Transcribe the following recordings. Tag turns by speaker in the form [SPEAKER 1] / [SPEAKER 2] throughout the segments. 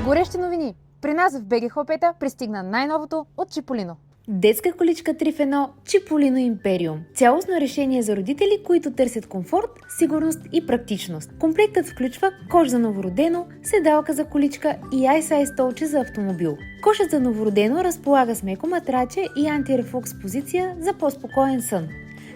[SPEAKER 1] Горещи новини! При нас в БГ Хлапета пристигна най-новото от Чиполино.
[SPEAKER 2] Детска количка 3 в 1 Чиполино Империум. Цялостно решение за родители, които търсят комфорт, сигурност и практичност. Комплектът включва кош за новородено, седалка за количка и iSize столче за автомобил. Кошът за новородено разполага с меко матраче и антирефлукс позиция за по-спокоен сън.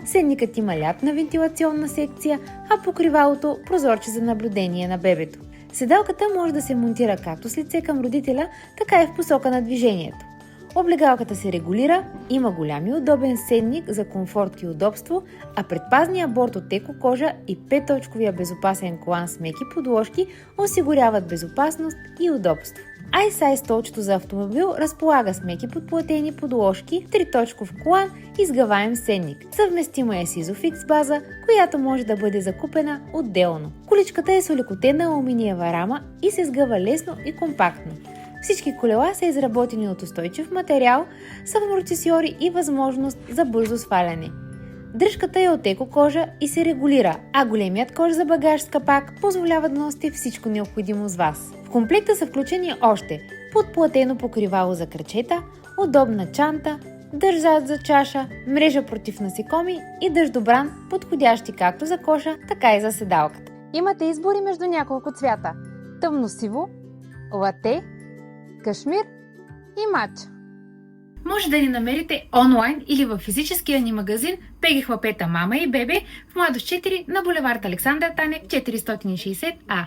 [SPEAKER 2] Седникът има лятна вентилационна секция, а покривалото прозорче за наблюдение на бебето. Седалката може да се монтира както с лице към родителя, така и в посока на движението. Облегалката се регулира, има голям и удобен седник за комфорт и удобство, а предпазният борд от екокожа и 5-точковия безопасен колан с меки подложки осигуряват безопасност и удобство. iSize столчето за автомобил разполага с меки подплатени подложки, 3-точков колан и сгъваем седник. Съвместима е с Isofix база, която може да бъде закупена отделно. Количката е с олекотена алуминиева рама и се сгъва лесно и компактно. Всички колела са изработени от устойчив материал с амортисьори и възможност за бързо сваляне. Дръжката е от екокожа и се регулира, а големият кош за багаж с капак позволява да носите всичко необходимо с вас. В комплекта са включени още подплатено покривало за крачета, удобна чанта, държач за чаша, мрежа против насекоми и дъждобран, подходящи както за коша, така и за седалката.
[SPEAKER 1] Имате избори между няколко цвята – тъмно-сиво, лате, кашмир и матча.
[SPEAKER 2] Може да ни намерите онлайн или във физическия ни магазин БГ Хлапета Мама и Бебе в Младост 4 на булевард Александър Танев 460А.